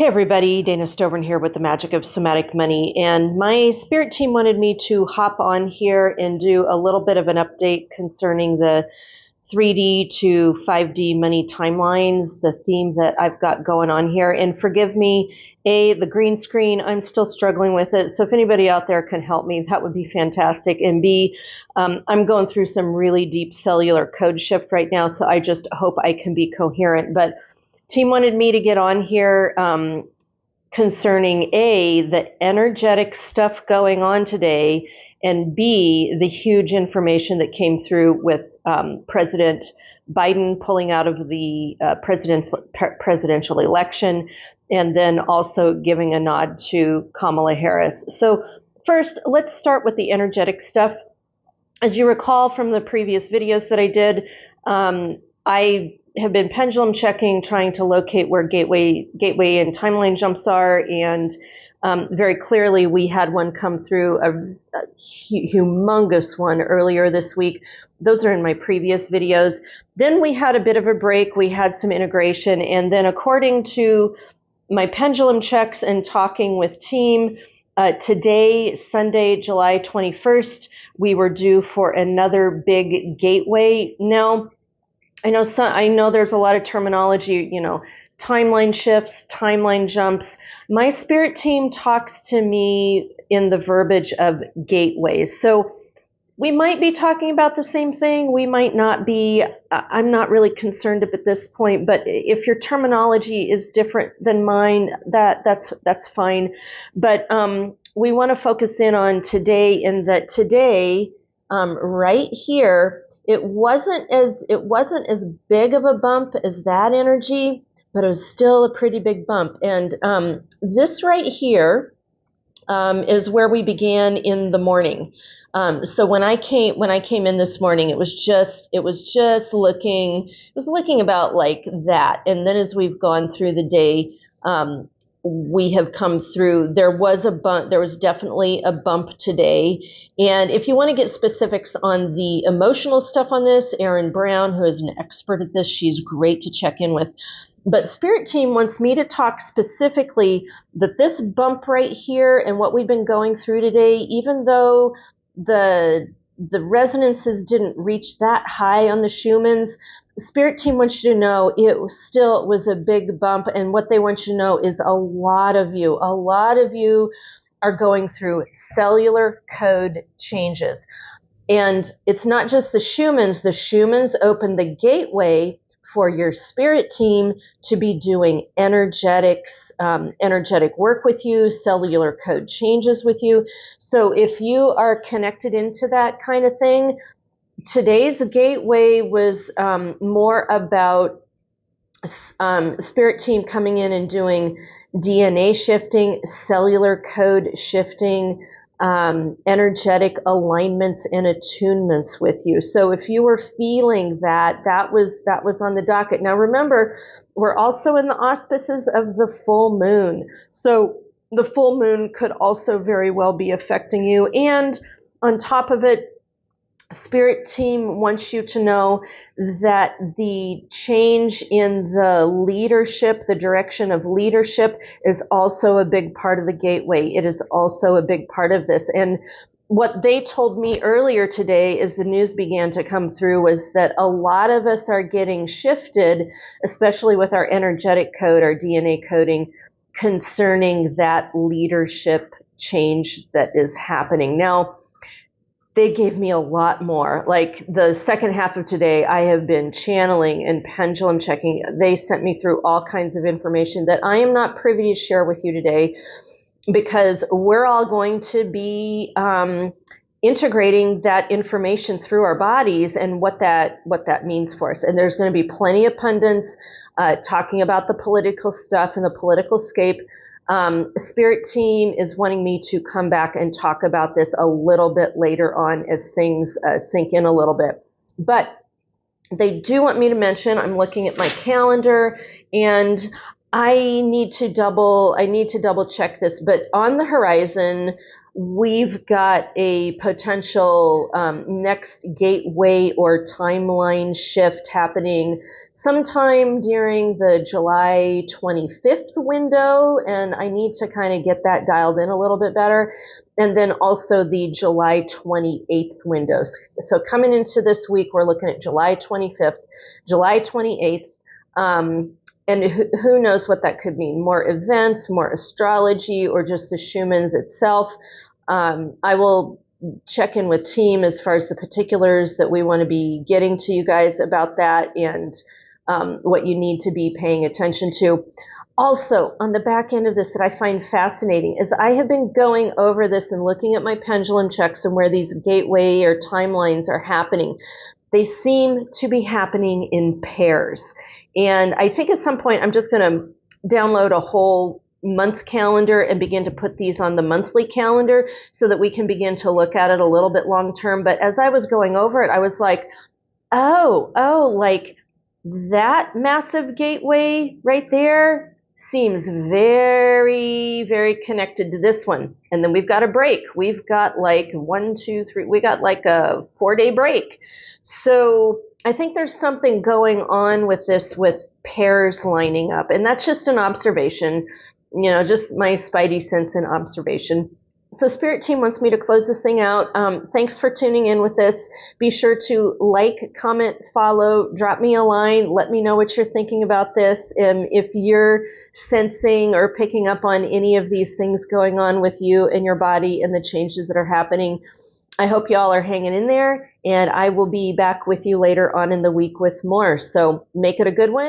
Hey everybody, Dana Stovern here with the Magic of Somatic Money, and my spirit team wanted me to hop on here and do a little bit of an update concerning the 3D to 5D money timelines, the theme that I've got going on here. And forgive me, the green screen, I'm still struggling with it, so if anybody out there can help me, that would be fantastic. And B, I'm going through some really deep cellular code shift right now, so I just hope I can be coherent. But team wanted me to get on here concerning A, the energetic stuff going on today, and B, the huge information that came through with President Biden pulling out of the presidential election, and then also giving a nod to Kamala Harris. So first, let's start with the energetic stuff. As you recall from the previous videos that I did, I have been pendulum checking, trying to locate where gateway and timeline jumps are, and very clearly we had one come through, a humongous one earlier this week. Those are in my previous videos. Then we had a bit of a break. We had some integration, and then according to my pendulum checks and talking with team, today, Sunday, July 21st, we were due for another big gateway. Now, I know there's a lot of terminology, timeline shifts, timeline jumps. My spirit team talks to me in the verbiage of gateways. So we might be talking about the same thing. We might not be. I'm not really concerned at this point, but if your terminology is different than mine, that's fine. But we want to focus in on today, in that today, right here, it wasn't as big of a bump as that energy, but it was still a pretty big bump. And this right here is where we began in the morning. So when I came in this morning, it was just looking about like that. And then as we've gone through the day, we have come through. There was definitely a bump today. And if you want to get specifics on the emotional stuff on this, Erin Brown, who is an expert at this, she's great to check in with. But Spirit Team wants me to talk specifically that this bump right here and what we've been going through today, even though the resonances didn't reach that high on the Schumanns, Spirit Team wants you to know it was a big bump, and what they want you to know is a lot of you are going through cellular code changes. And it's not just the Schumanns. The Schumanns open the gateway for your spirit team to be doing energetic work with you, cellular code changes with you. So if you are connected into that kind of thing, today's gateway was more about spirit team coming in and doing DNA shifting, cellular code shifting, energetic alignments and attunements with you. So if you were feeling that was on the docket. Now remember, we're also in the auspices of the full moon. So the full moon could also very well be affecting you. And on top of it, Spirit Team wants you to know that the change in the leadership, the direction of leadership, is also a big part of the gateway. It is also a big part of this. And what they told me earlier today as the news began to come through was that a lot of us are getting shifted, especially with our energetic code, our DNA coding, concerning that leadership change that is happening. Now, they gave me a lot more. Like the second half of today, I have been channeling and pendulum checking. They sent me through all kinds of information that I am not privy to share with you today, because we're all going to be integrating that information through our bodies and what that means for us. And there's going to be plenty of pundits talking about the political stuff and the political scape. Spirit Team is wanting me to come back and talk about this a little bit later on as things sink in a little bit. But they do want me to mention, I'm looking at my calendar, and I need to double check this, but on the horizon, we've got a potential next gateway or timeline shift happening sometime during the July 25th window, and I need to kind of get that dialed in a little bit better. And then also the July 28th windows. So coming into this week, we're looking at July 25th, July 28th. And who knows what that could mean? More events, more astrology, or just the Schumann's itself. I will check in with team as far as the particulars that we want to be getting to you guys about that, and what you need to be paying attention to. Also, on the back end of this that I find fascinating is I have been going over this and looking at my pendulum checks and where these gateway or timelines are happening. They seem to be happening in pairs. And I think at some point I'm just going to download a whole month calendar and begin to put these on the monthly calendar so that we can begin to look at it a little bit long term. But as I was going over it, I was like, oh, like that massive gateway right there seems very, very connected to this one. And then we've got a break. We've got like 1, 2, 3, we got like a 4-day break. So I think there's something going on with this, with pairs lining up. And that's just an observation, just my spidey sense and observation. So Spirit Team wants me to close this thing out. Thanks for tuning in with this. Be sure to like, comment, follow, drop me a line. Let me know what you're thinking about this. If you're sensing or picking up on any of these things going on with you and your body and the changes that are happening. I hope y'all are hanging in there, and I will be back with you later on in the week with more. So make it a good one.